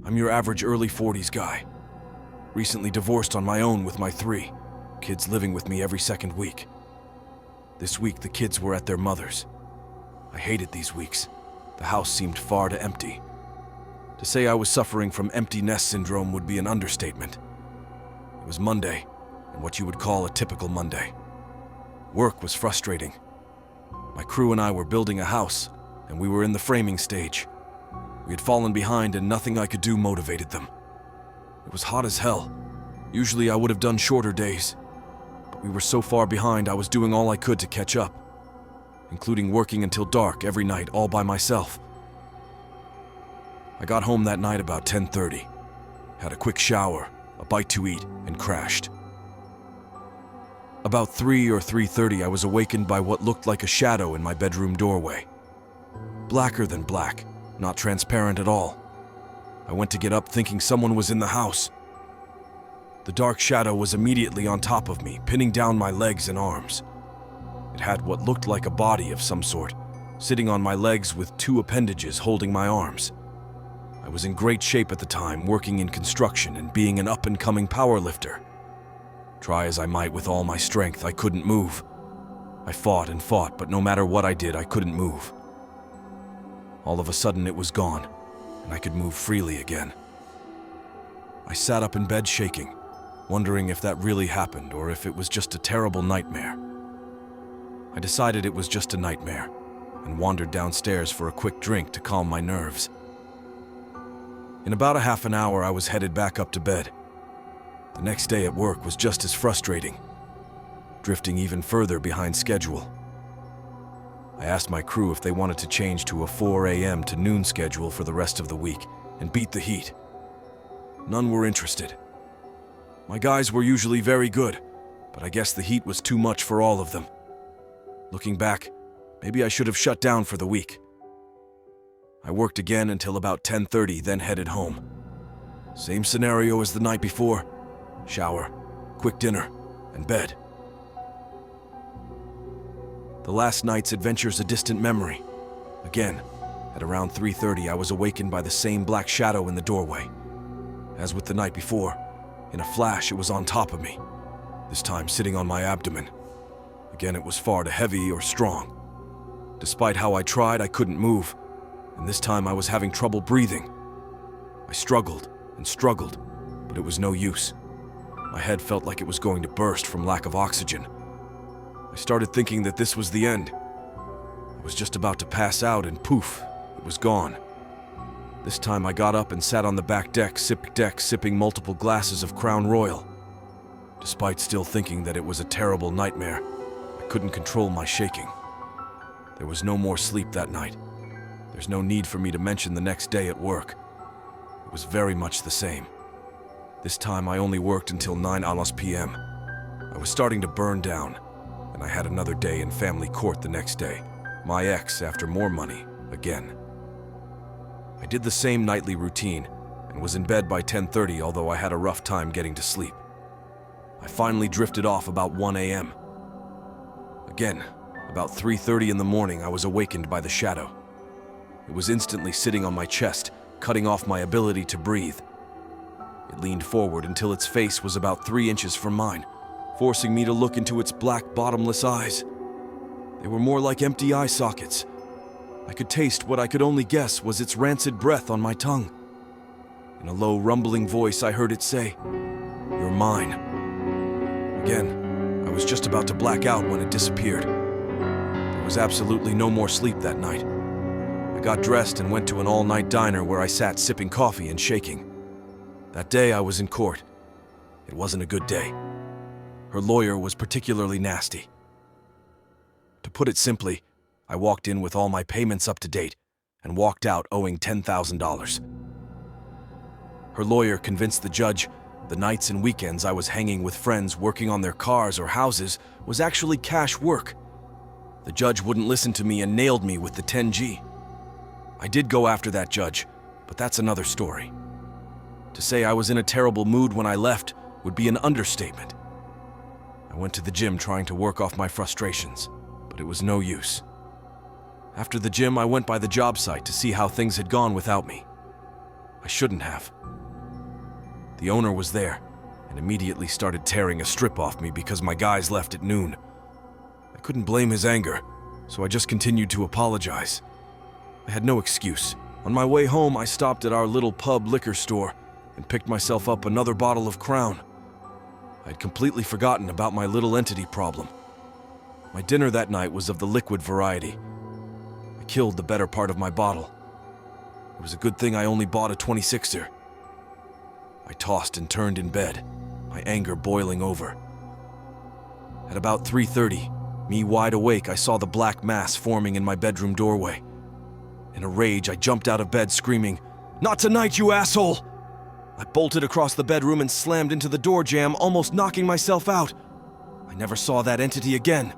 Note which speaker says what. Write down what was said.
Speaker 1: I'm your average early 40s guy. Recently divorced on my own with my 3 kids living with me every second week. This week, the kids were at their mother's. I hated these weeks. The house seemed far too empty. To say I was suffering from empty nest syndrome would be an understatement. It was Monday, and what you would call a typical Monday. Work was frustrating. My crew and I were building a house, and we were in the framing stage. We had fallen behind, and nothing I could do motivated them. It was hot as hell. Usually I would have done shorter days, but we were so far behind I was doing all I could to catch up, including working until dark every night all by myself. I got home that night about 10:30, had a quick shower, a bite to eat, and crashed. About 3 or 3:30 I was awakened by what looked like a shadow in my bedroom doorway. Blacker than black, not transparent at all. I went to get up thinking someone was in the house. The dark shadow was immediately on top of me, pinning down my legs and arms. It had what looked like a body of some sort, sitting on my legs with 2 appendages holding my arms. I was in great shape at the time, working in construction and being an up-and-coming powerlifter. Try as I might with all my strength, I couldn't move. I fought and fought, but no matter what I did, I couldn't move. All of a sudden, it was gone, and I could move freely again. I sat up in bed shaking, wondering if that really happened or if it was just a terrible nightmare. I decided it was just a nightmare and wandered downstairs for a quick drink to calm my nerves. In about a half an hour, I was headed back up to bed. The next day at work was just as frustrating, drifting even further behind schedule. I asked my crew if they wanted to change to a 4 a.m. to noon schedule for the rest of the week and beat the heat. None were interested. My guys were usually very good, but I guess the heat was too much for all of them. Looking back, maybe I should have shut down for the week. I worked again until about 10:30, then headed home. Same scenario as the night before. Shower, quick dinner, and bed. The last night's adventure's a distant memory. Again, at around 3:30, I was awakened by the same black shadow in the doorway. As with the night before, in a flash it was on top of me, this time sitting on my abdomen. Again, it was far too heavy or strong. Despite how I tried, I couldn't move, and this time I was having trouble breathing. I struggled and struggled, but it was no use. My head felt like it was going to burst from lack of oxygen. I started thinking that this was the end. I was just about to pass out and poof, it was gone. This time I got up and sat on the back deck, sipping multiple glasses of Crown Royal. Despite still thinking that it was a terrible nightmare, I couldn't control my shaking. There was no more sleep that night. There's no need for me to mention the next day at work. It was very much the same. This time I only worked until 9 p.m. I was starting to burn down, and I had another day in family court the next day. My ex after more money, again. I did the same nightly routine and was in bed by 10:30, although I had a rough time getting to sleep. I finally drifted off about 1 a.m. Again, about 3:30 in the morning, I was awakened by the shadow. It was instantly sitting on my chest, cutting off my ability to breathe. It leaned forward until its face was about 3 inches from mine, forcing me to look into its black, bottomless eyes. They were more like empty eye sockets. I could taste what I could only guess was its rancid breath on my tongue. In a low, rumbling voice, I heard it say, "You're mine." Again, I was just about to black out when it disappeared. There was absolutely no more sleep that night. I got dressed and went to an all-night diner where I sat sipping coffee and shaking. That day I was in court. It wasn't a good day. Her lawyer was particularly nasty. To put it simply, I walked in with all my payments up to date and walked out owing $10,000. Her lawyer convinced the judge the nights and weekends I was hanging with friends working on their cars or houses was actually cash work. The judge wouldn't listen to me and nailed me with the 10G. I did go after that judge, but that's another story. To say I was in a terrible mood when I left would be an understatement. I went to the gym trying to work off my frustrations, but it was no use. After the gym, I went by the job site to see how things had gone without me. I shouldn't have. The owner was there and immediately started tearing a strip off me because my guys left at noon. I couldn't blame his anger, so I just continued to apologize. I had no excuse. On my way home, I stopped at our little pub liquor store and picked myself up another bottle of Crown. I had completely forgotten about my little entity problem. My dinner that night was of the liquid variety. I killed the better part of my bottle. It was a good thing I only bought a 26er. I tossed and turned in bed, my anger boiling over. At about 3:30, me wide awake, I saw the black mass forming in my bedroom doorway. In a rage, I jumped out of bed screaming, "Not tonight, you asshole!" I bolted across the bedroom and slammed into the door jamb, almost knocking myself out. I never saw that entity again.